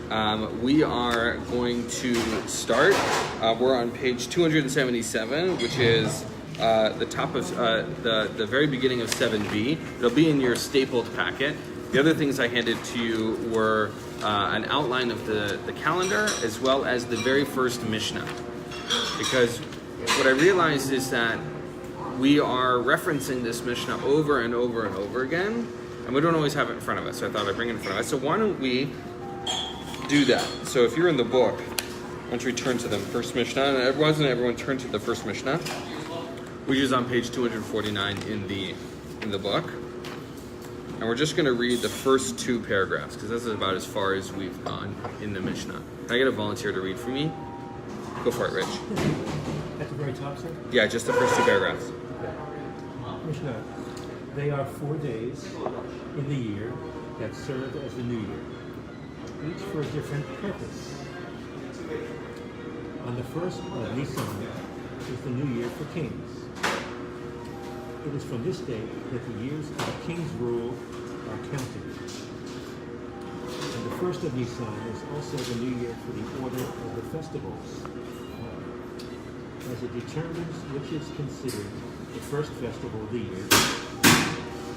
We are going to start. We're on page 277, which is the top of the very beginning of 7b. It'll be in your stapled packet. The other things I handed to you were an outline of the calendar as well as the very first Mishnah. Because what I realized is that we are referencing this Mishnah over and over and over again, and we don't always have it in front of us. So I thought I'd bring it in front of us. So why don't we do that? So if you're in the book, why don't you turn to the first Mishnah? And everyone turn to the first Mishnah, which is on page 249 in the book. And we're just going to read the first two paragraphs, because this is about as far as we've gone in the Mishnah. Can I get a volunteer to read for me? Go for it, Rich. At the very top, sir? Yeah, just the first two paragraphs. Okay. Mishnah. They are 4 days in the year that serve as the new year, each for a different purpose. On the first of Nisan is the new year for kings. It is from this date that the years of the king's rule are counted. And the first of Nisan is also the new year for the order of the festivals, as it determines which is considered the first festival of the year,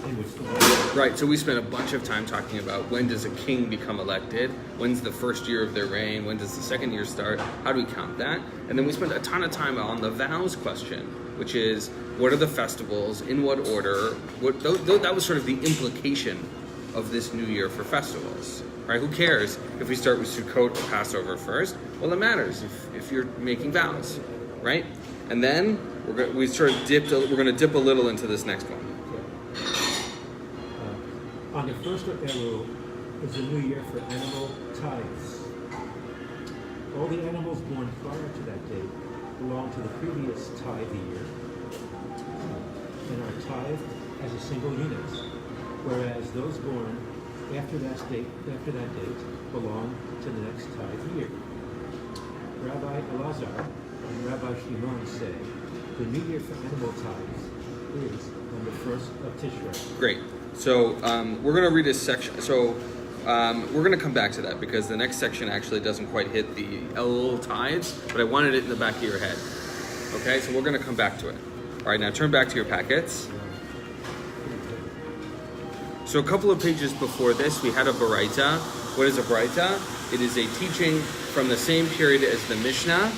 and which the Right, so we spent a bunch of time talking about when does a king become elected, when's the first year of their reign, when does the second year start, how do we count that? And then we spent a ton of time on the vows question, which is, what are the festivals, in what order? That was sort of the implication of this new year for festivals, right? Who cares if we start with Sukkot or Passover first? Well, it matters if you're making vows, right? And then we're going to dip a little into this next one. On the first of Elul is the new year for animal tithes. All the animals born prior to that date belong to the previous tithe year and are tithed as a single unit, whereas those born after that date belong to the next tithe year. Rabbi Elazar and Rabbi Shimon say the new year for animal tithes is on the first of Tishrei. Great. So we're going to read a section. So we're going to come back to that because the next section actually doesn't quite hit the Elul tithes, but I wanted it in the back of your head. Okay, so we're going to come back to it. All right, now turn back to your packets. So a couple of pages before this, we had a Baraita. What is a Baraita? It is a teaching from the same period as the Mishnah.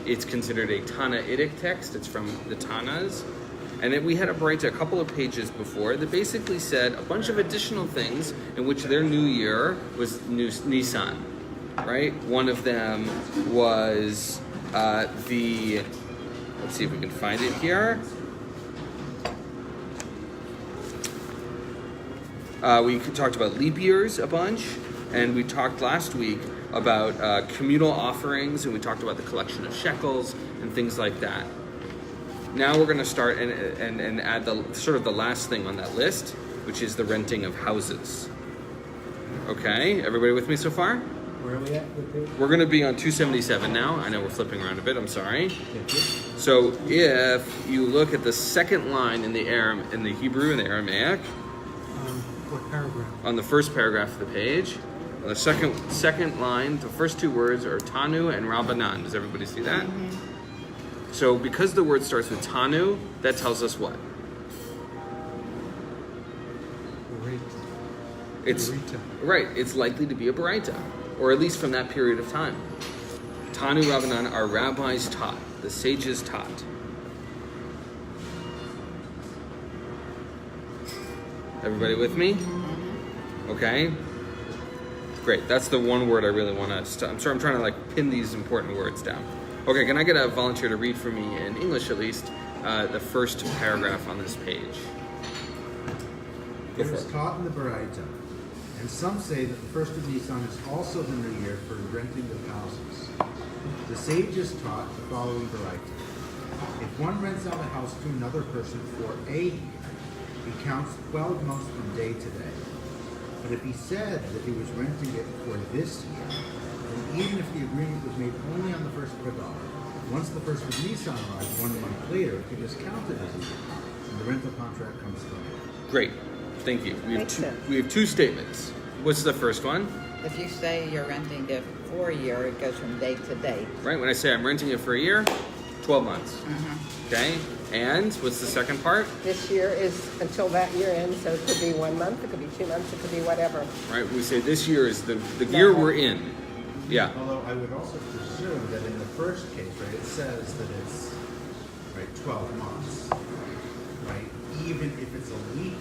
It's considered a Tanaitic text. It's from the Tanas. And then we had a Baraita a couple of pages before that basically said a bunch of additional things in which their new year was Nisan, right? One of them was let's see if we can find it here. We talked about leap years a bunch, and we talked last week about communal offerings, and we talked about the collection of shekels and things like that. Now we're going to start and add the last thing on that list, which is the renting of houses. Okay, everybody with me so far? Where are we at? We're going to be on 277 now. I know we're flipping around a bit. I'm sorry. Thank you. So if you look at the second line in the Hebrew and the Aramaic, What paragraph? on the first paragraph of the page, on the second line, the first two words are Tanu and Rabbanan. Does everybody see that? Mm-hmm. So because the word starts with Tanu, that tells us what? It's right. It's likely to be a Baraita, or at least from that period of time. Tanu Rabbanan, our rabbis taught, the sages taught. Everybody with me? Okay. Great. That's the one word I really want to. I'm trying to pin these important words down. Okay, can I get a volunteer to read for me, in English at least, the first paragraph on this page? It was taught in the Baraita, and some say that the first of Nisan is also the new year for renting of houses. The sages taught the following Baraita. If one rents out a house to another person for a year, he counts 12 months from day to day. But if he said that he was renting it for this year, then even if the agreement was made only on the first of Adar, once the first of Nisan arrived 1 month later, it is counted as a year, and the rental contract comes to an end. Great. Thank you. We have two statements. What's the first one? If you say you're renting it for a year, it goes from date to date. Right? When I say I'm renting it for a year, 12 months. Okay? And what's the second part? This year is until that year ends, so it could be 1 month, it could be 2 months, it could be whatever. Right? We say this year is the year we're in. Yeah. Although I would also presume that in the first case, right, it says that it's, right, 12 months, right? Even if it's a leap,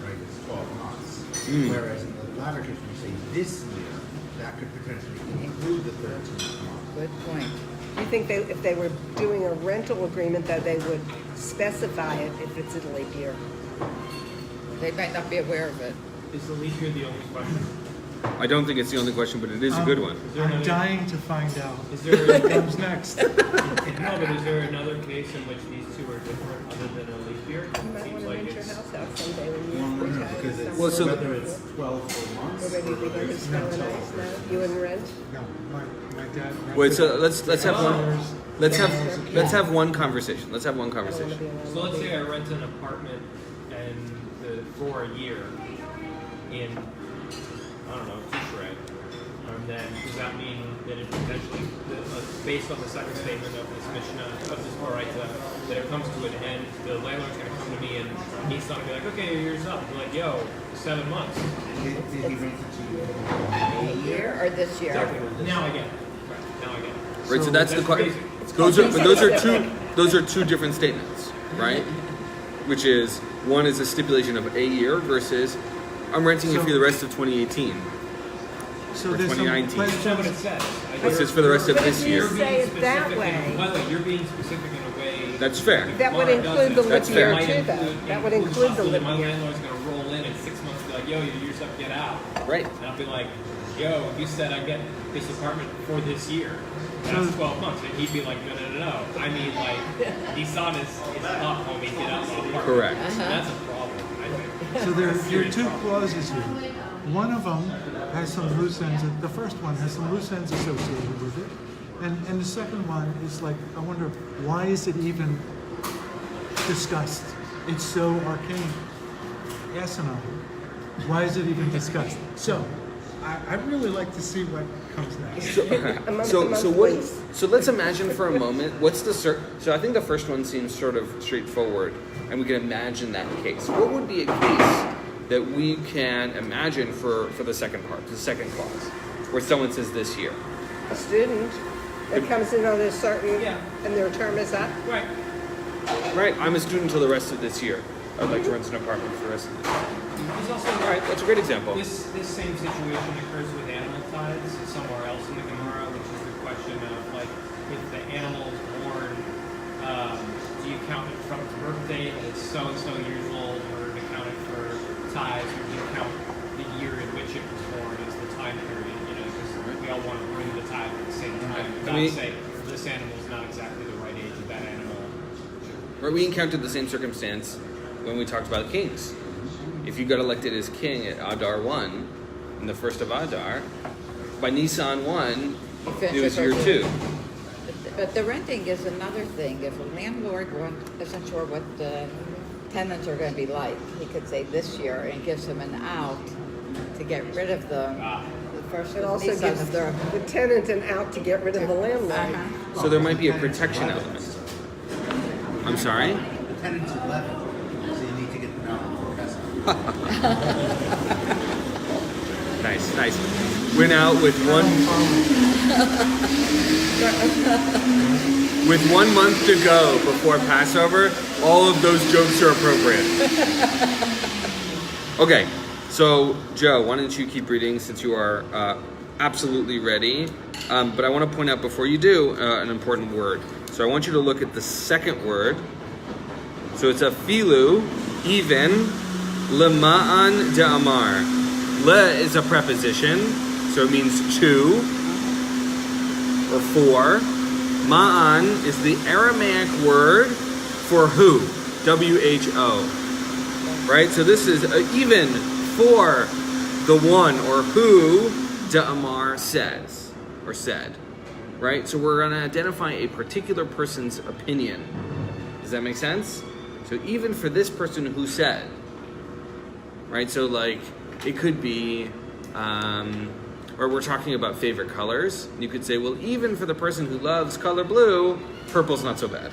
right, it's 12 months. Whereas in the latter case, when you say this year, that could potentially include the 13th month. Good point. Do you think if they were doing a rental agreement, that they would specify it if it's in a leap year? They might not be aware of it. Is the leap year the only question? I don't think it's the only question, but it is a good one. Is there I'm another- dying to find out Is there what comes next. no, but is there another case in which these two are different other than a leap year? You might Seems want to like rent your it's house out someday when Well, you no, retire. because it's Well, so- whether it's 12 full months. Or maybe we go to snow and ice now. You wouldn't rent? No, my dad. Wait, so let's have one conversation. Let's have one conversation. so. Let's say I rent an apartment for a year in I don't know Tishrei, and then does that mean that it potentially, based on the second statement of this Mishnah of this Baraita, that it comes to an end? The landlord's going to come to me and he's not going to be like, okay, your year's up. Be like, yo, 7 months. Did he rent it to you? A year or this year? Exactly. Now I get it. Right. Now I get it. Right, so that's the That's question. crazy. Those are two different statements, right? Which is one is a stipulation of a year versus I'm renting it for the rest of 2018 So or there's some 2019. That's not what it questions. says. It says for the rest of But this if you year. say it that Specific way, by the way, you're being specific in a way. That's fair. that would Law include the doesn't. leap That's year fair. too, though. That would include the leap My year. landlord's gonna roll in 6 months and be like, yo, your year's up, get out. Right. And I'll be like, yo, you said I get this apartment for this year. That's 12 months. And he'd be like, no. I mean, like, Nissan is up, homie, get out of the apartment. Correct. That's a problem, I think. So there are two clauses here. One of them has some loose ends. The first one has some loose ends associated with it, and the second one is like, I wonder, why is it even discussed? It's so arcane, asinine. Why is it even discussed? So, I'd really like to see what comes next. So let's imagine for a moment what's the so I think the first one seems sort of straightforward, and we can imagine that case. What would be a case that we can imagine for the second part, the second clause, where someone says this year? A student that comes in on a certain, Yeah. and their term is up. Right. Right, I'm a student till the rest of this year. I'd like to rent an apartment for the rest of this year. There's also, All right, that's a great example. This same situation occurs with animal tithes somewhere else in the Gemara, which is the question of, like, if the animal is born, do you count it from its birthday that it's so-and-so years old in order to count it for tithes, or do you count the year in which it was born as the time period, because we all want to bring the tithe at the same time. Not say this animal is not exactly the right age of that animal. Right, we encountered the same circumstance when we talked about kings. If you got elected as king at Adar 1, in the first of Adar, by Nisan 1, it was year 2. But the renting is another thing. If a landlord isn't sure what the tenants are going to be like, he could say this year and gives them an out to get rid of the first. It also Nisan gives of their. the tenant an out to get rid of the landlord. Uh-huh. So there might be a protection element. I'm sorry? The tenant's 11, so you need to get them out before Pesach. Nice. We're now with with 1 month to go before Passover. All of those jokes are appropriate. Okay, so Joe, why don't you keep reading since you are absolutely ready? But I want to point out before you do an important word. So I want you to look at the second word. So it's a filu, even, lema'an de'amar. Le is a preposition, so it means to or for. Ma'an is the Aramaic word for who, W-H-O. Right, so this is even for the one or who de'amar says or said. Right, so we're going to identify a particular person's opinion. Does that make sense? So even for this person who said, right? So like, it could be or we're talking about favorite colors, you could say, well, even for the person who loves color blue, purple's not so bad.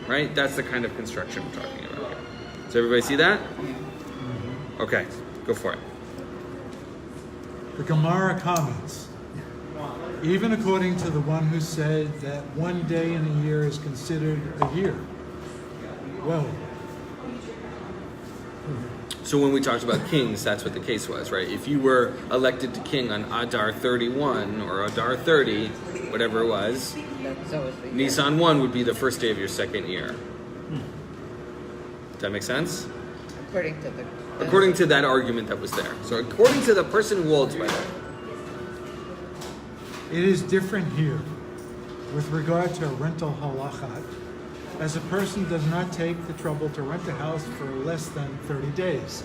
Right? That's the kind of construction we're talking about here. Does everybody see that? Okay, go for it. The Gemara comments, even according to the one who said that one day in a year is considered a year. Well, So when we talked about kings, that's what the case was, right? If you were elected to king on Adar 31 or Adar 30, whatever it was, That's always the year. Nisan 1 would be the first day of your second year. Does that make sense? According to that argument that was there. So according to the person who holds by that. it is different here with regard to rental halachat, as a person does not take the trouble to rent a house for less than 30 days.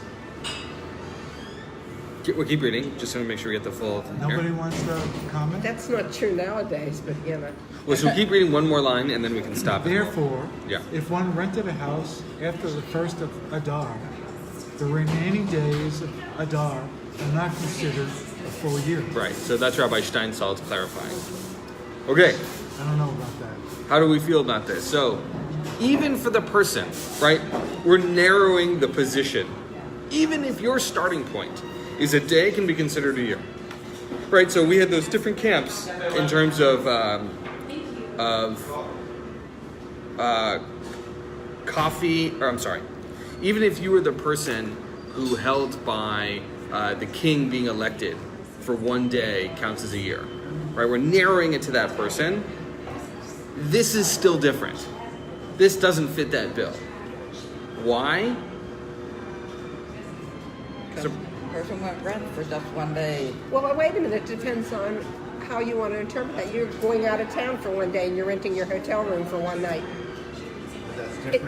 We'll keep reading, just to make sure we get the full thing here. Nobody wants to comment? That's not true nowadays, but you know. Well, so we'll keep reading one more line and then we can stop it. Therefore, Yeah. if one rented a house after the first of Adar, the remaining days of Adar are not considered a full year. Right, so that's Rabbi Steinsaltz clarifying. Okay, I don't know about that. how do we feel about this? So, even for the person, right, we're narrowing the position. Even if your starting point is a day can be considered a year. Right, so we had those different camps in terms of coffee, or I'm sorry, even if you were the person who held by the king being elected for one day counts as a year, right? We're narrowing it to that person. This is still different. This doesn't fit that bill. Why? Because the person went rent for just one day. Well, wait a minute, it depends on how you want to interpret that. You're going out of town for one day and you're renting your hotel room for one night.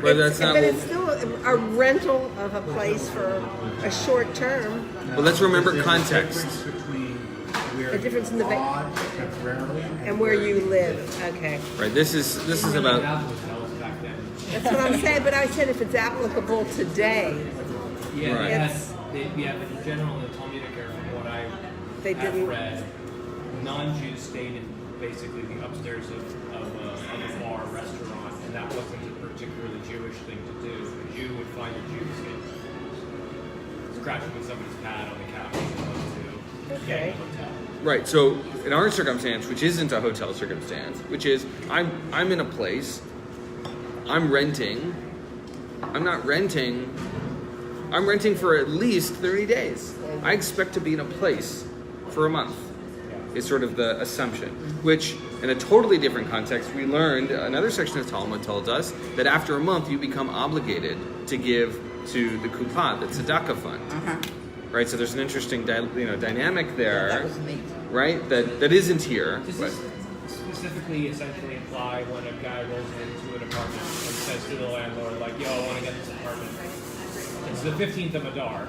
But that's not But what- it's still a rental of a place for a short term. Well, let's remember context. The difference between where The difference in the you va- lodge temporarily And where you live, okay. Right, this is about hotels back then. That's what I'm saying, but I said if it's applicable today, Yeah, Right. but in general, the Talmudic era, from what I They have didn't- read, non-Jews stayed in basically the upstairs of a bar, restaurant, and that wasn't a particularly Jewish thing to do. A Jew would find a Jew scratching with somebody's pad on the couch as opposed to getting a hotel. right. So in our circumstance, which isn't a hotel circumstance, which is I'm in a place, I'm renting. I'm not renting. I'm renting for at least 30 days. I expect to be in a place for a month. Is sort of the assumption, which in a totally different context, we learned another section of Talmud told us that after a month you become obligated to give to the kupah, the tzedakah fund, right? So there's an interesting dynamic there, That was neat. right? That isn't here. Does But, this specifically essentially imply when a guy rolls into an apartment and says to the landlord, like, yo, I want to get this apartment. It's the 15th of Adar.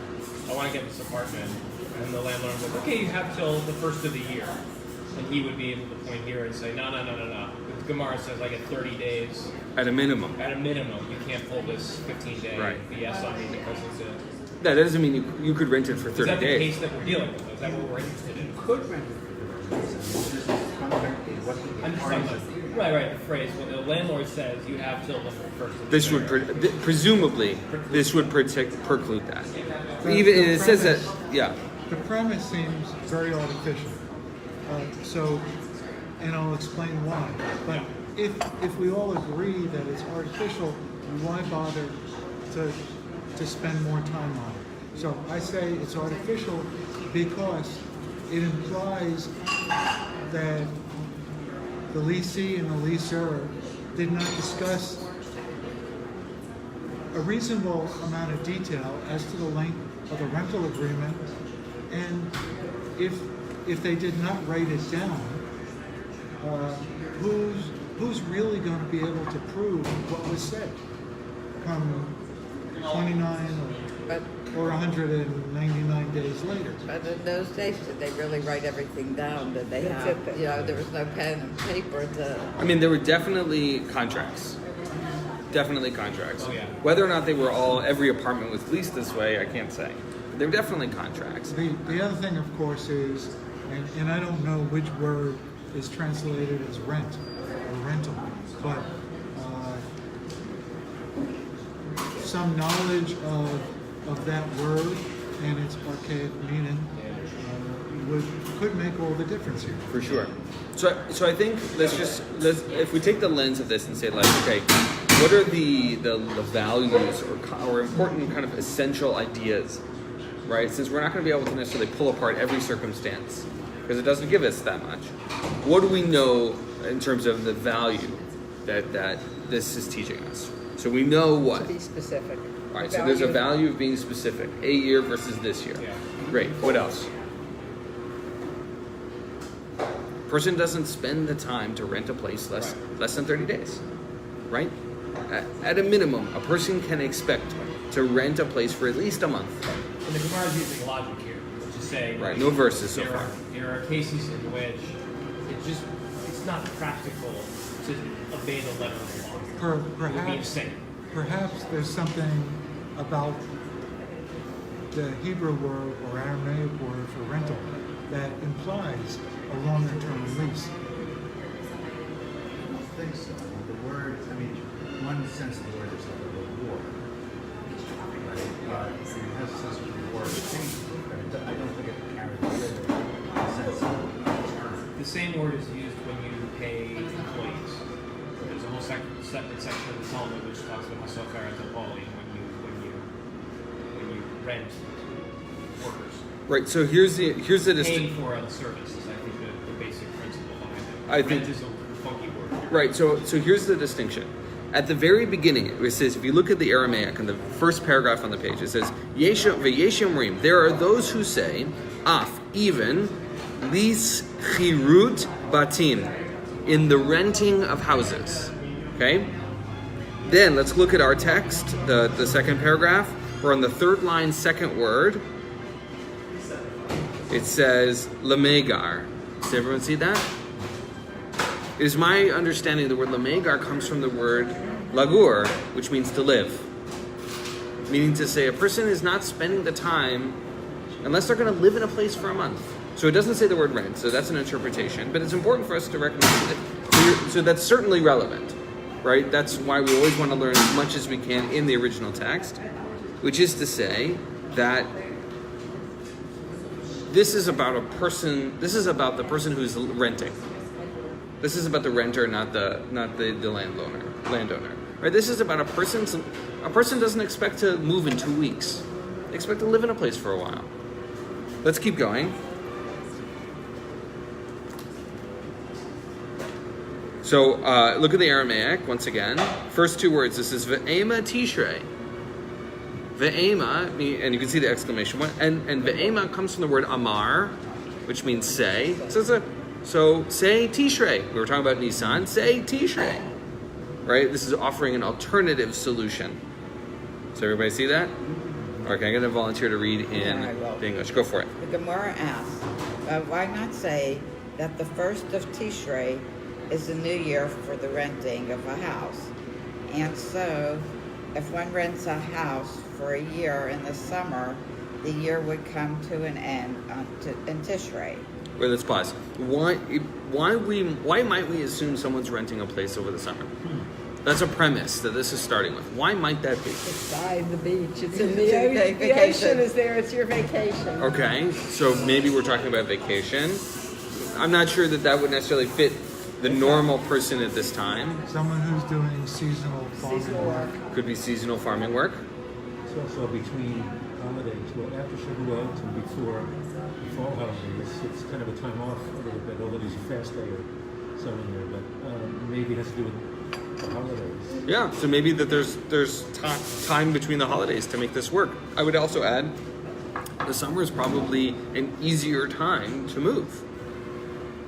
I want to get this apartment. And the landlord would go, okay, you have till the first of the year. And he would be able to point here and say, no. The Gemara says I get 30 days. at a minimum, At a minimum, you can't pull this 15-day Right. BS on me because it's a... that doesn't mean you could rent it for Is 30 that the days. case that we're dealing with? Is that what we're interested in? could rent it for 30 days. This is contract is what the I'm just parties talking agree. about, right, the phrase, when the landlord says you have till the first of the This would year. presumably this would preclude that. Even and it says that, yeah. The premise seems very artificial. And I'll explain why. But if we all agree that it's artificial, why bother to spend more time on it? So I say it's artificial because it implies that the leasee and the leaser did not discuss a reasonable amount of detail as to the length of the rental agreement, and if they did not write it down, who's really going to be able to prove what was said come 29 But or 199 days later? But in those days, did they really write everything down? Did they That's have, it. there was no pen and paper to... I mean, there were definitely contracts. Definitely contracts. Oh, yeah. Whether or not they were every apartment was leased this way, I can't say. They're definitely contracts. The other thing, of course, is, and I don't know which word is translated as rent or rental, but some knowledge of that word and its archaic meaning could make all the difference here. For sure. So I think let's if we take the lens of this and say like, okay, what are the values or important kind of essential ideas, right? Since we're not going to be able to necessarily pull apart every circumstance because it doesn't give us that much. What do we know in terms of the value that this is teaching us? So we know what. To be specific. All right. So there's a value of being specific. A year versus this year. Yeah. Great. What else? Person doesn't spend the time to rent a place less than 30 days, right? At a minimum, a person can expect to rent a place for at least a month. And the Gemara is using logic here, which is saying Right, no verses so there far. There are cases in which it's not practical to obey the letter of the law. It would be insane. Perhaps there's something about the Hebrew word or Aramaic word for rental that implies a longer-term lease. I don't think so. The word, I mean, one sense of the word is like a reward, right? But it has a sense of reward exchange. I don't think it carries with it a sense of return. The same word is used when you pay employees. There's a whole separate section of the Talmud which talks about Hasofer and Topoli when you rent workers. Right. So here's the Paying for a service is, I think, the basic principle behind it. I think- Rent is a funky word. Right. So here's the distinction. At the very beginning, it says, if you look at the Aramaic in the first paragraph on the page, it says, V'yeshem rim. There are those who say, af, even, lis chirut batim, in the renting of houses. Okay? Then let's look at our text, the second paragraph. We're on the third line, second word. It says, lamegar. Does everyone see that? It is my understanding the word lamegar comes from the word lagur, which means to live. Meaning to say a person is not spending the time unless they're going to live in a place for a month. So it doesn't say the word rent, so that's an interpretation. But it's important for us to recognize it. So that's certainly relevant, right? That's why we always want to learn as much as we can in the original text, which is to say that this is about the person who's renting. This is about the renter, not the landowner. Right? This is about a person doesn't expect to move in 2 weeks. They expect to live in a place for a while. Let's keep going. So look at the Aramaic once again. First two words. This is ve'ema tishrei. Ve'ema, and you can see the exclamation point. And ve'ema comes from the word amar, which means say. So say Tishrei. We were talking about Nisan. Say Tishrei. Right? This is offering an alternative solution. So everybody see that? Okay, I'm going to volunteer to read in the English. Go for it. The Gemara asks, why not say that the first of Tishrei is the new year for the renting of a house? And so, if one rents a house for a year in the summer, the year would come to an end in Tishrei. Wait, let's pause. Why might we assume someone's renting a place over the summer? That's a premise that this is starting with. Why might that be? Beside the beach. It's in It's your the vacation. ocean is there. It's your vacation. Okay, so maybe we're talking about vacation. I'm not sure that would necessarily fit the normal person at this time. Someone who's doing seasonal farming work. Could be seasonal farming work. It's also between holidays. Well, after Shavuot and before the fall holidays, it's kind of a time off a little bit, although there's a fast day or so in there, but maybe it has to do with the holidays. Yeah, so maybe that there's time between the holidays to make this work. I would also add, the summer is probably an easier time to move.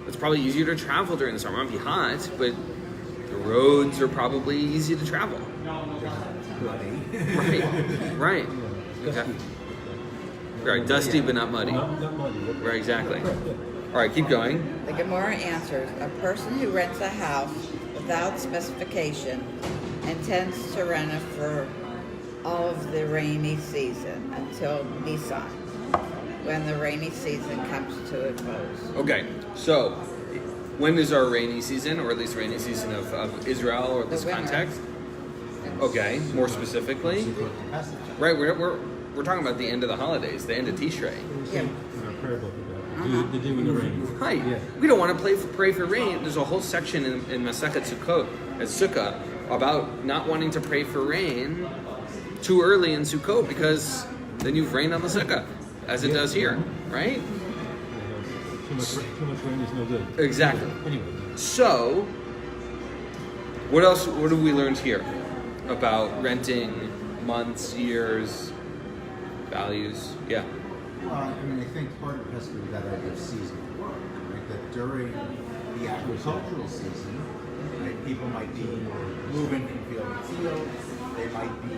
It's probably easier to travel during the summer. It might be hot, but the roads are probably easy to travel. Right. Okay. Right, dusty but not muddy. Not muddy. Right, exactly. All right, keep going. The Gemara answers, a person who rents a house without specification intends to rent it for of the rainy season until Nisan, when the rainy season comes to a close. Okay, so when is our rainy season, or at least rainy season of Israel, or this winter. context? Okay, more specifically, right? We're talking about the end of the holidays, the end of Tishrei. Yeah. In our prayer book about the day when the rain. Right. Yeah. We don't want to pray for rain. There's a whole section in Masechet Sukkot, at Sukkah, about not wanting to pray for rain too early in Sukkot, because then you've rained on the Sukkah, as it does here, right? Too much rain is no good. Exactly. Anyway, So, what else? What have we learned here about renting, months, years, values? Yeah. Well, I mean, I think part of it has to do with that idea of seasonal work, right? That during the agricultural season, right, people might be moving from field to field. They might be,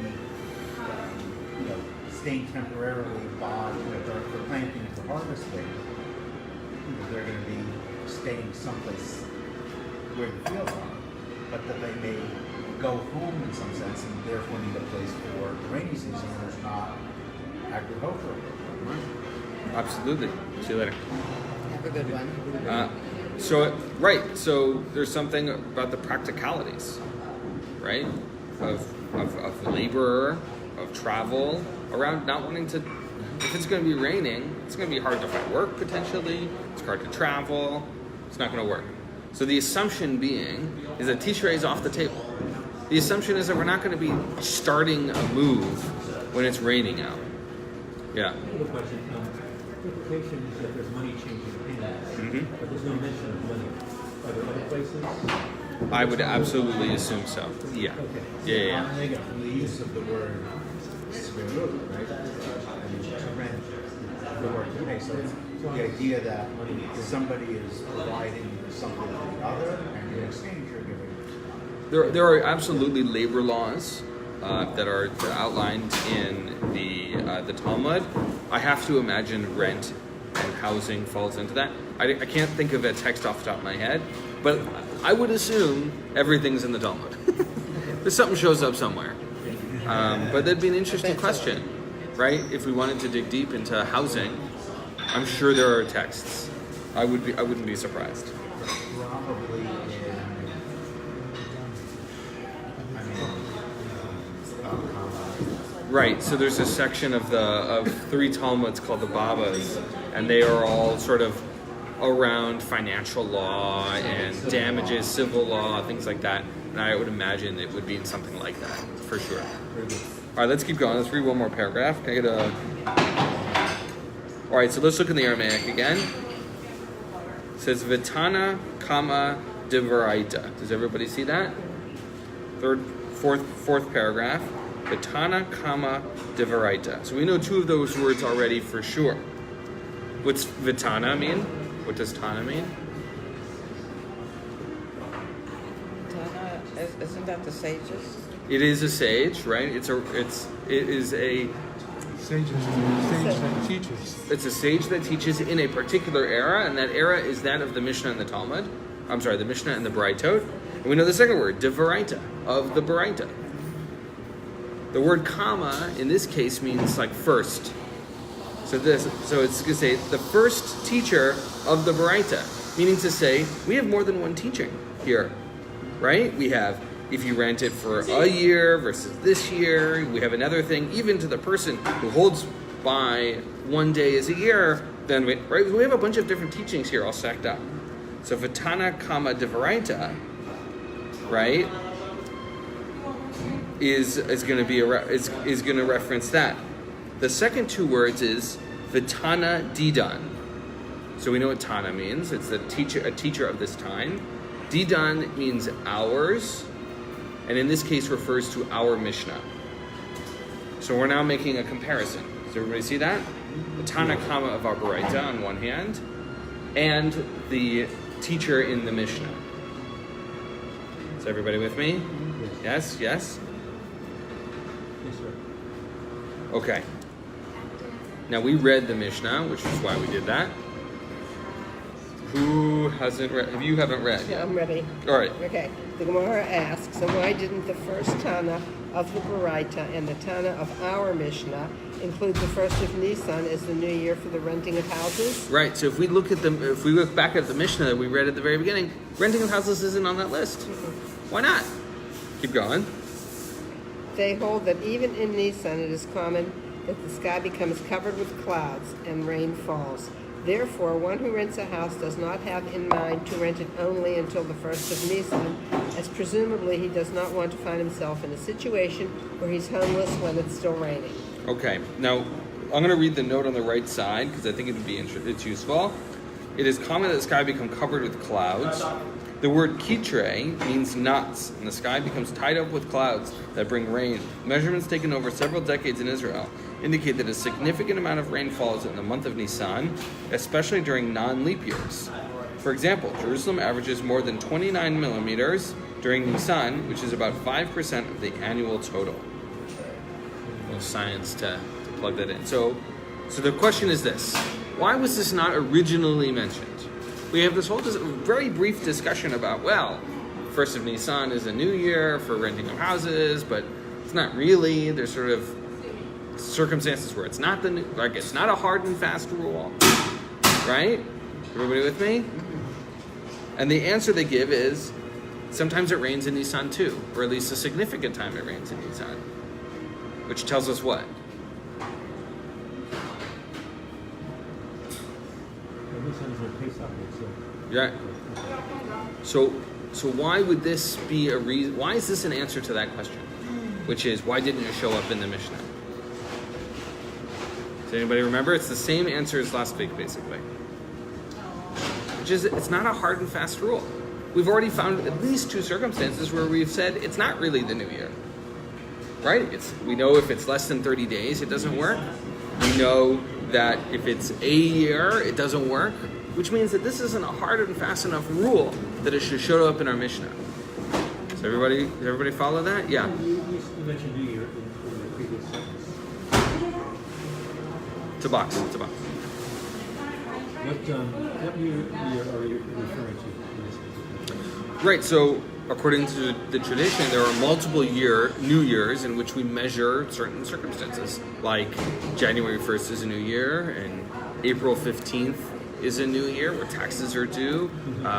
staying temporarily by, for planting and for harvesting. They're going to be staying someplace where the fields are, but that they may go home in some sense and therefore need a place for the rainy season when there's not agricultural work. Absolutely. See you later. Have a good one. So there's something about the practicalities, right? Of labor, of travel, around not wanting to. If it's going to be raining, it's going to be hard to find work potentially. It's hard to travel. It's not going to work. So the assumption being is that Tishrei is off the table. The assumption is that we're not going to be starting a move when it's raining out. Yeah. another question. The implication is that there's money changing hands, but there's no mention of money. Are there other places? I would absolutely assume so. Yeah. Okay. Yeah. And again, the use of the word sverut, right? And to rent the word to pay. So it's the idea that somebody is providing something for the other, and in exchange you're giving. There are absolutely labor laws that are outlined in the Talmud. I have to imagine rent and housing falls into that. I can't think of a text off the top of my head, but I would assume everything's in the Talmud. There's something shows up somewhere. But that'd be an interesting question, right? If we wanted to dig deep into housing, I'm sure there are texts. I wouldn't be surprised. Probably Right. So there's a section of 3 Talmuds called the Babas, and they are all sort of around financial law and damages, civil law, things like that. And I would imagine it would be in something like that, for sure. All right, let's keep going. Let's read one more paragraph. Can I get a... All right, so let's look in the Aramaic again. It says, Vitana kama devaraita. Does everybody see that? Fourth paragraph. Vitana kama devaraita. So we know 2 of those words already for sure. What's Vitana mean? What does Tana mean? Tana, isn't that the sages? It is a sage, right? It is a Sage that teaches. It's a sage that teaches in a particular era, and that era is that of the Mishnah and the Talmud. I'm sorry, the Mishnah and the Baraitot. And we know the second word, devaraita, of the Baraita. The word kama in this case means like first. So it's going to say the first teacher of the Baraita, meaning to say we have more than one teaching here, right? We have, if you rent it for a year versus this year, we have another thing, even to the person who holds by 1 day as a year, then we have a bunch of different teachings here all stacked up. So Vitana kama devaraita, right, is going to be is going to reference that. The second 2 words is Vitana Didan. So we know what Tana means. It's a teacher of this time. Didan means hours, and in this case refers to our Mishnah. So we're now making a comparison. Does everybody see that? The Tana Kama of our Baraita on one hand, and the teacher in the Mishnah. Is everybody with me? Yes? Yes, sir. Okay. Now we read the Mishnah, which is why we did that. Who hasn't read? If you haven't read Yeah, yet. I'm ready. All right. Okay. The Gemara asks, so why didn't the first Tana of the Baraita and the Tana of our Mishnah include the first of Nisan as the new year for the renting of houses? Right. So if we look back at the Mishnah that we read at the very beginning, renting of houses isn't on that list. Why not? Keep going. They hold that even in Nisan it is common that the sky becomes covered with clouds and rain falls. Therefore, one who rents a house does not have in mind to rent it only until the first of Nisan, as presumably he does not want to find himself in a situation where he's homeless when it's still raining. Okay. Now, I'm going to read the note on the right side because I think it's useful. It is common that the sky become covered with clouds. The word kitre means knots, and the sky becomes tied up with clouds that bring rain. Measurements taken over several decades in Israel indicate that a significant amount of rain falls in the month of Nisan, especially during non-leap years. For example, Jerusalem averages more than 29 millimeters during Nisan, which is about 5% of the annual total. A little science to plug that in. So the question is this: why was this not originally mentioned? We have this whole very brief discussion about, well, first of Nisan is a new year for renting of houses, but it's not really. There's sort of circumstances where it's not it's not a hard and fast rule, right? Everybody with me? And the answer they give is sometimes it rains in Nisan too, or at least a significant time it rains in Nisan, which tells us what? Yeah. So why would this be a reason? Why is this an answer to that question? Which is, why didn't it show up in the Mishnah? Does anybody remember? It's the same answer as last week, basically. Which is, it's not a hard and fast rule. We've already found at least two circumstances where we've said it's not really the new year. Right? We know if it's less than 30 days, it doesn't work. We know that if it's a year, it doesn't work. Which means that this isn't a hard and fast enough rule that it should show up in our Mishnah. So everybody follow that? Yeah. You mentioned New Year in the previous sentence. It's a box. What year are you referring to in this particular? Right, so according to the tradition, there are multiple New Years in which we measure certain circumstances. Like January 1st is a new year, and April 15th is a new year where taxes are due.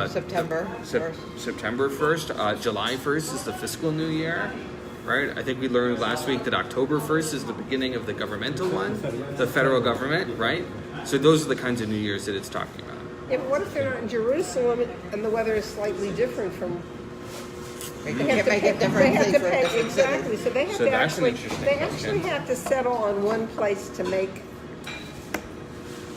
September 1st. September 1st. July 1st is the fiscal new year. Right? I think we learned last week that October 1st is the beginning of the governmental one, the federal government, right? So those are the kinds of New Years that it's talking about. Yeah, but what if they're not in Jerusalem and the weather is slightly different from... They have to pay differently for a different exactly. city. So they have So to that's an actually, interesting they question. actually have to settle on one place to make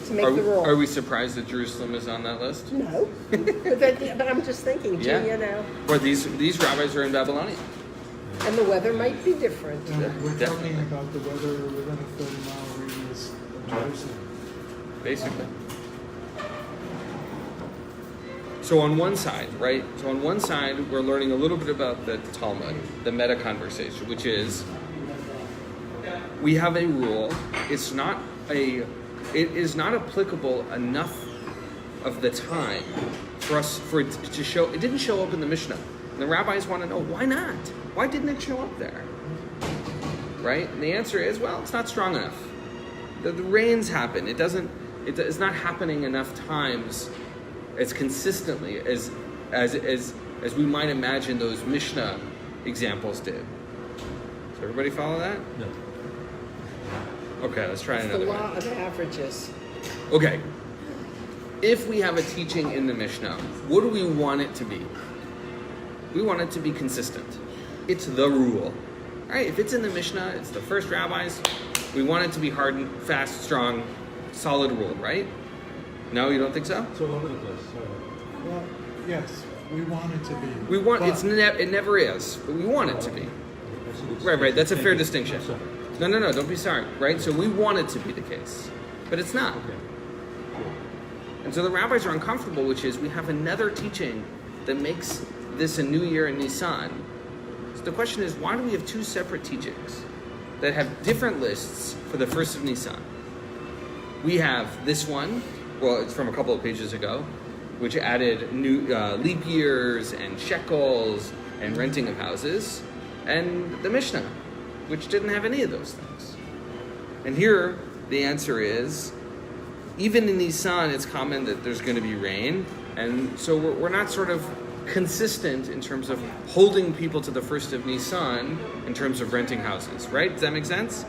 the rule. Are we surprised that Jerusalem is on that list? No, but I'm just thinking, gee, Yeah. you know, Or these rabbis are in Babylonia. and the weather might be different. We're Definitely. talking about the weather within a 30-mile radius of Jerusalem. Basically. So on one side, right? So on one side, we're learning a little bit about the Talmud, the meta conversation, which is we have a rule. It is not applicable enough of the time for it to show. It didn't show up in the Mishnah. And the rabbis want to know why not? Why didn't it show up there? Right? And the answer is, well, it's not strong enough. The rains happen. It's not happening enough times as consistently as we might imagine those Mishnah examples did. Does everybody follow that? No. Okay, let's try The another one. law of averages. Okay. If we have a teaching in the Mishnah, what do we want it to be? We want it to be consistent. It's the rule. All right, if it's in the Mishnah, it's the first rabbis, we want it to be hard and fast, strong, solid rule, right? No, you don't think so? It's all over the place. Well, yes, we want it to be. We want but it never is, but we want it to be. Right, that's a fair distinction. I'm sorry. No, don't be sorry, right? So we want it to be the case, but it's not. Okay. And so the rabbis are uncomfortable, which is we have another teaching that makes this a new year in Nisan. So the question is, why do we have two separate teachings that have different lists for the first of Nisan? We have this one, well, it's from a couple of pages ago, which added new leap years and shekels and renting of houses, and the Mishnah, which didn't have any of those things. And here, the answer is, even in Nisan, it's common that there's going to be rain, and so we're not sort of consistent in terms of holding people to the first of Nisan in terms of renting houses, right? Does that make sense?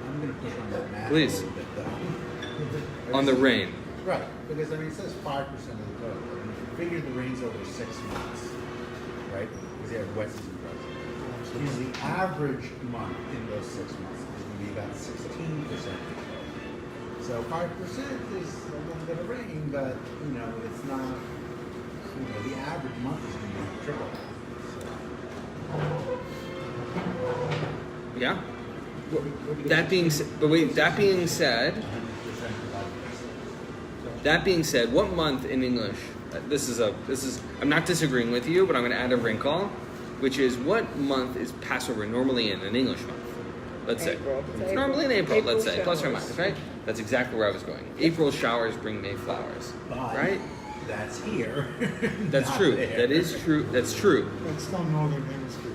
I'm going to push on that math Please. a little bit, though. On the rain. Right, because I mean, it says 5% of the total. And if you figure the rain's over 6 months, right? Because you have wet season drought. So the average month in those 6 months is going to be about 16%. So 5% is a little bit of rain, but it's not. The average month is going to be triple. Yeah. That being said, what month in English? This is. I'm not disagreeing with you, but I'm going to add a wrinkle, which is what month is Passover normally in an English month? Let's say April. it's normally in April. Let's say plus or showers. minus, right? That's exactly where I was going. April showers bring May flowers, But right? that's here. That's not true. there. That is true. That's true. That's still northern hemisphere.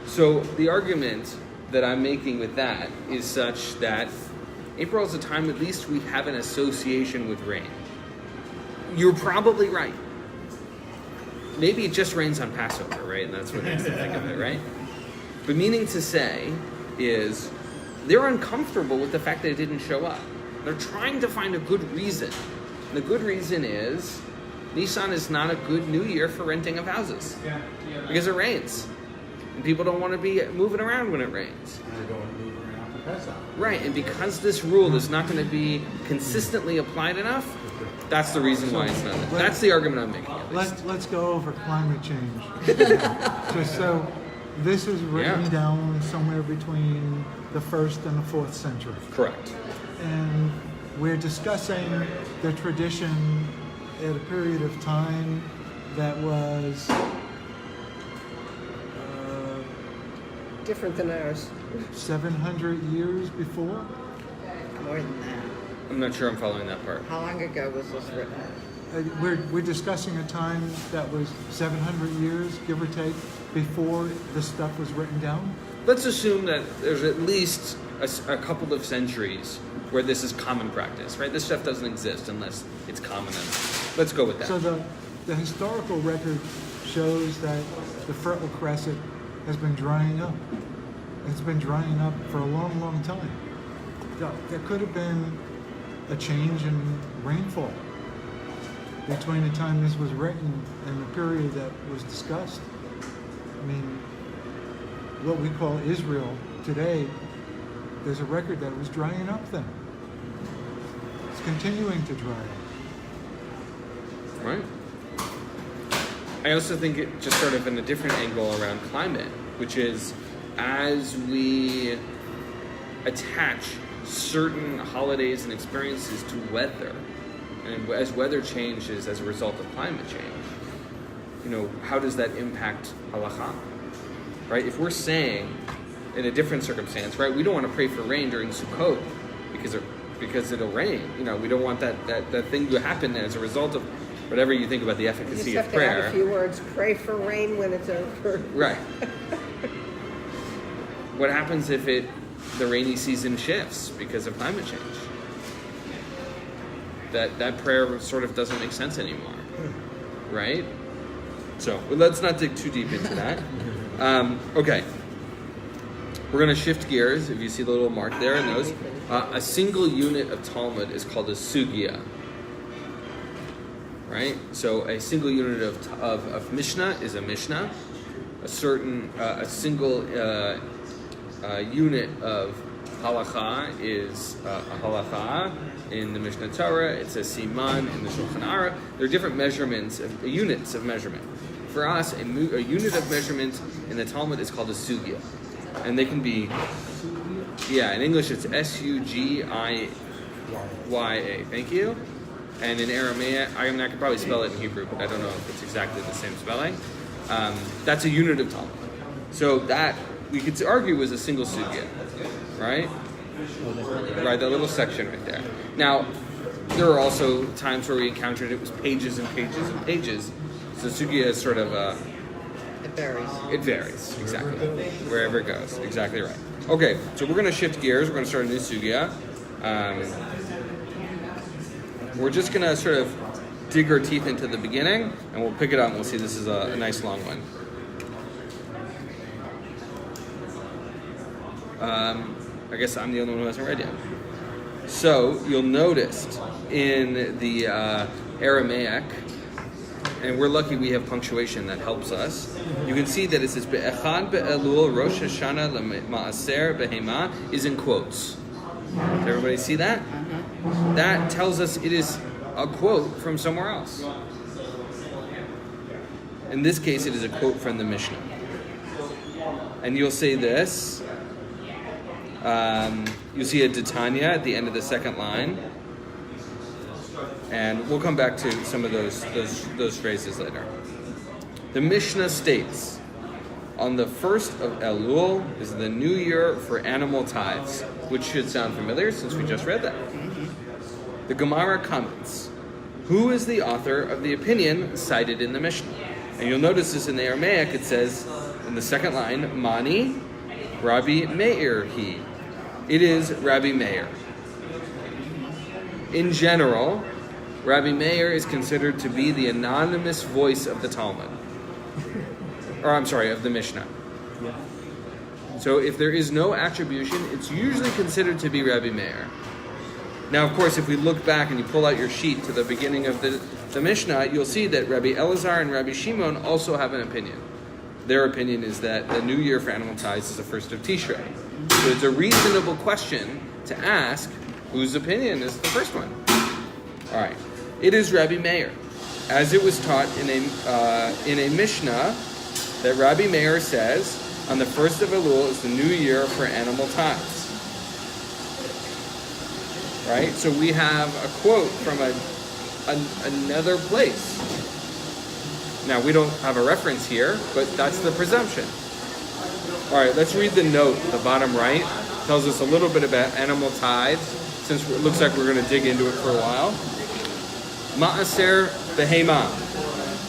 So the argument that I'm making with that is such that April is a time at least we have an association with rain. You're probably right. Maybe it just rains on Passover, right? And that's what makes me think of it, right? But meaning to say is they're uncomfortable with the fact that it didn't show up. They're trying to find a good reason. And the good reason is Nisan is not a good new year for renting of houses because it rains. And people don't want to be moving around when it rains. And I don't want to move around for Pesach. Right, and because this rule is not going to be consistently applied enough, that's the reason why it's not. That's the argument I'm making. At least. Let's go over climate change. So this is written Yeah. down somewhere between the 1st and the 4th century. Correct. And we're discussing the tradition at a period of time that was Different than ours. 700 years before. More than that. I'm not sure I'm following that part. How long ago was this written? We're discussing a time that was 700 years, give or take, before the stuff was written down. Let's assume that there's at least a couple of centuries where this is common practice, right? This stuff doesn't exist unless it's common. Let's go with that. So the historical record shows that the Fertile Crescent has been drying up. It's been drying up for a long, long time. There could have been a change in rainfall between the time this was written and the period that was discussed. I mean, what we call Israel today, there's a record that was drying up then. It's continuing to dry up. Right. I also think it just sort of in a different angle around climate, which is as we attach certain holidays and experiences to weather, and as weather changes as a result of climate change, how does that impact halakha? Right? If we're saying in a different circumstance, right, we don't want to pray for rain during Sukkot because it'll rain. We don't want that thing to happen as a result of whatever you think about the You efficacy just of have to add prayer. a few words. Pray for rain when it's over. Right. What happens if the rainy season shifts because of climate change? That prayer sort of doesn't make sense anymore, right? So let's not dig too deep into that. Okay, we're going to shift gears. If you see the little mark there in those, a single unit of Talmud is called a sugya. Right? So a single unit of Mishnah is a Mishnah. A single unit of Halakha is a Halakha. In the Mishnah Torah, it's a Siman. In the Shulchan Aruch, there are different measurements, units of measurement. For us, a unit of measurement in the Talmud is called a sugya. And they can be, in English it's Sugiyah. Thank you. And in Aramaic, I could probably spell it in Hebrew, but I don't know if it's exactly the same spelling. That's a unit of Talmud. So that, we could argue, was a single sugya, right? Right, that little section right there. Now, there are also times where we encountered it was pages and pages and pages. So sugya is sort of It varies. it varies, exactly. Wherever it goes, exactly right. Okay, so we're going to shift gears. We're going to start a new sugya. We're just going to sort of dig our teeth into the beginning, and we'll pick it up and we'll see this is a nice long one. I guess I'm the only one who hasn't read yet. So you'll notice in the Aramaic, and we're lucky we have punctuation that helps us. You can see that it says Be'echad be'elul Rosh Hashanah le'ma'aser behema is in quotes. Does everybody see that? That tells us it is a quote from somewhere else. In this case, it is a quote from the Mishnah. And you'll say this. You see a Titania at the end of the second line. And we'll come back to some of those phrases later. The Mishnah states, on the first of Elul is the new year for animal tithes, which should sound familiar since we just read that. The Gemara comments, who is the author of the opinion cited in the Mishnah? And you'll notice this in the Aramaic, it says in the second line, Mani, Rabbi Meir he. It is Rabbi Meir. In general, Rabbi Meir is considered to be the anonymous voice of the Talmud. Or I'm sorry, of the Mishnah. So if there is no attribution, it's usually considered to be Rabbi Meir. Now, of course, if we look back and you pull out your sheet to the beginning of the Mishnah, you'll see that Rabbi Elazar and Rabbi Shimon also have an opinion. Their opinion is that the new year for animal tithes is the first of Tishrei. So it's a reasonable question to ask whose opinion is the first one. All right. It is Rabbi Meir, as it was taught in a Mishnah that Rabbi Meir says on the first of Elul is the new year for animal tithes. Right? So we have a quote from another place. Now, we don't have a reference here, but that's the presumption. All right, let's read the note, the bottom right. It tells us a little bit about animal tithes, since it looks like we're going to dig into it for a while. Ma'aser behema.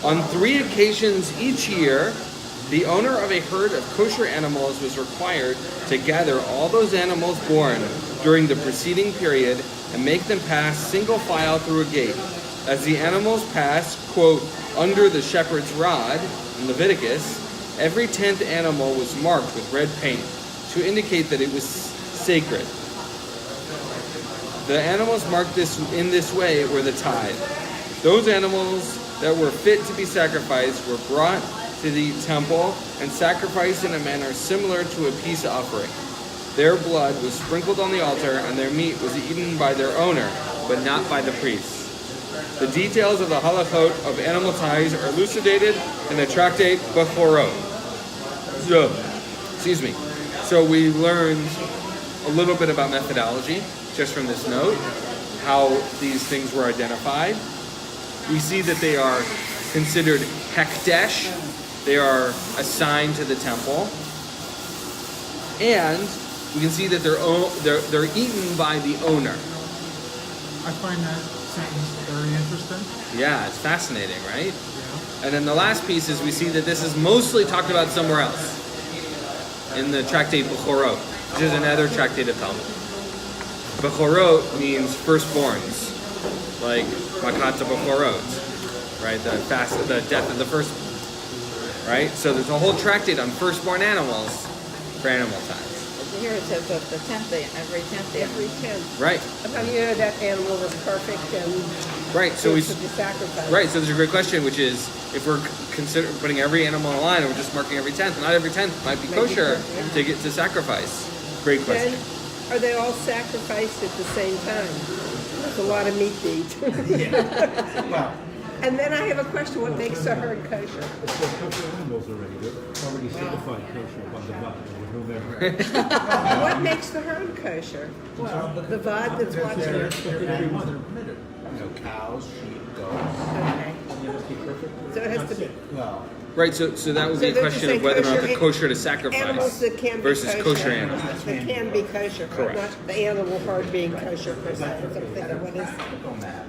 On 3 occasions each year, the owner of a herd of kosher animals was required to gather all those animals born during the preceding period and make them pass single file through a gate. As the animals passed, quote, under the shepherd's rod, in Leviticus, every 10th animal was marked with red paint to indicate that it was sacred. The animals marked in this way were the tithe. Those animals that were fit to be sacrificed were brought to the temple and sacrificed in a manner similar to a peace offering. Their blood was sprinkled on the altar and their meat was eaten by their owner, but not by the priests. The details of the halachot of animal tithes are elucidated in the tractate Bechorot. Excuse me. So we learned a little bit about methodology just from this note, how these things were identified. We see that they are considered hekdesh. They are assigned to the temple. And we can see that they're eaten by the owner. I find that sentence very interesting. Yeah, it's fascinating, right? Yeah. And then the last piece is we see that this is mostly talked about somewhere else. In the tractate Bechorot, which is another tractate of Talmud. Bechorot means firstborns, like Makata Bechorot, right? The death of the first, right? So there's a whole tractate on firstborn animals for animal tithes. Here it says that the 10th, every 10th. Every 10th. Right. How do you know that animal was perfect and Right. So we. should be sacrificed? Right. So there's a great question, which is if we're putting every animal in a line, and we're just marking every 10th. Not every 10th might be kosher to get to sacrifice. Great question. Then, are they all sacrificed at the same time? There's a lot of meat to eat. Well, And then I have a question, what makes the herd kosher? It's the kosher animals already. They're already certified kosher by the Vod. There's no matter. What makes the herd kosher? The Vod that's watching they're it? animals that are permitted. Cows, sheep, goats. Okay. You have to be perfect. So it has to be, Well, Right, so that would So be a they're question just of whether or not saying they're kosher to sacrifice Animals that can be versus kosher animals. animals. That can be kosher, but Correct. not the animal part being kosher per se. That's what I'm thinking, what is? Practical matter,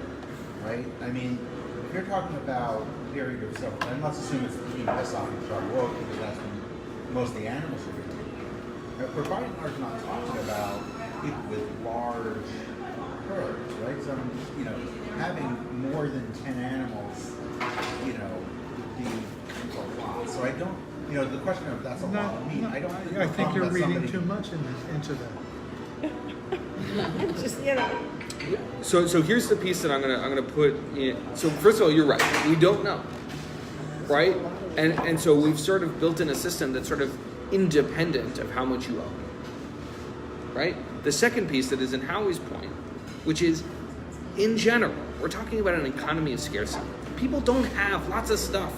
right? I mean, if you're talking about a period of several, and let's assume it's between Pesach and Shavuot, because that's when most of the animals are going to be. We're by and large not talking about people with large herds, right? So, you know, having more than 10 animals, you know, would be a lot. So I don't, you know, the question of that's a lot of meat, I don't think I we're think talking you're about reading somebody- too much into that. Just, you know, So here's the piece that I'm gonna put in. So first of all, you're right. We don't know, right? And so we've sort of built in a system that's sort of independent of how much you owe, right? The second piece that is in Howie's point, which is, in general, we're talking about an economy of scarcity. People don't have lots of stuff.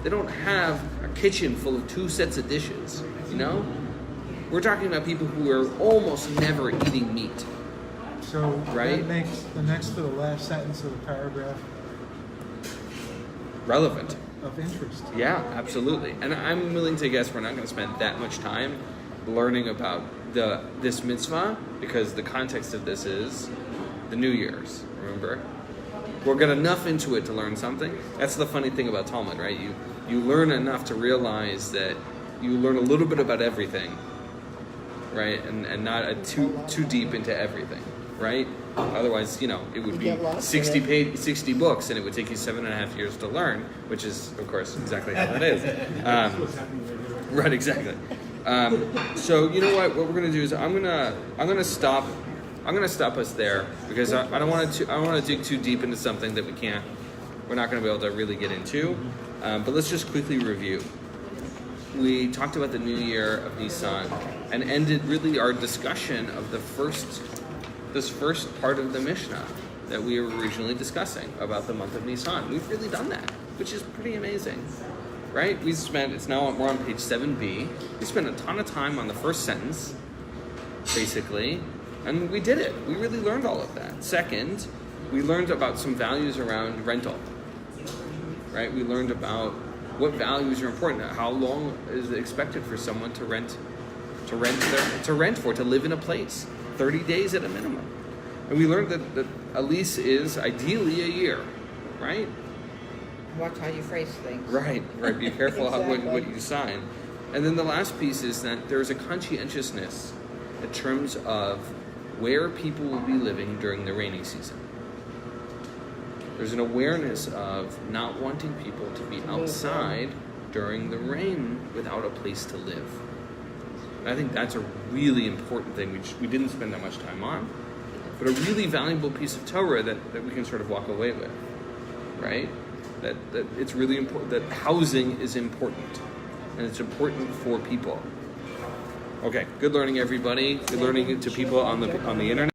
They don't have a kitchen full of 2 sets of dishes, you know? We're talking about people who are almost never eating meat. So Right. that makes the next to the last sentence of the paragraph Relevant. of interest. Yeah, absolutely. And I'm willing to guess we're not going to spend that much time learning about this mitzvah, because the context of this is the New Year's, remember? We'll get enough into it to learn something. That's the funny thing about Talmud, right? You learn enough to realize that you learn a little bit about everything, right? And not too deep into everything, right? Otherwise, you know, it would You be get lost in 60 books, and it would take you 7.5 years to learn, which is, of course, exactly how that is. That's what's happening right here. Right, exactly. So you know what? What we're gonna do is I'm gonna stop us there, because I don't want to dig too deep into something that we're not gonna be able to really get into. But let's just quickly review. We talked about the new year of Nisan and ended really our discussion of this first part of the Mishnah that we were originally discussing about the month of Nisan. We've really done that, which is pretty amazing. Right? We're on page 7b. We spent a ton of time on the first sentence, basically, and we did it. We really learned all of that. Second, we learned about some values around rental. Right? We learned about what values are important. How long is it expected for someone to live in a place? 30 days at a minimum. And we learned that a lease is ideally a year, right? Watch how you phrase things. Right. Be careful Exactly. what you sign. And then the last piece is that there's a conscientiousness in terms of where people will be living during the rainy season. There's an awareness of not wanting people to be outside during the rain without a place to live. And I think that's a really important thing, which we didn't spend that much time on, but a really valuable piece of Torah that we can sort of walk away with, right? That it's really important, that housing is important, and it's important for people. Okay, good learning, everybody. Good learning to people on the internet.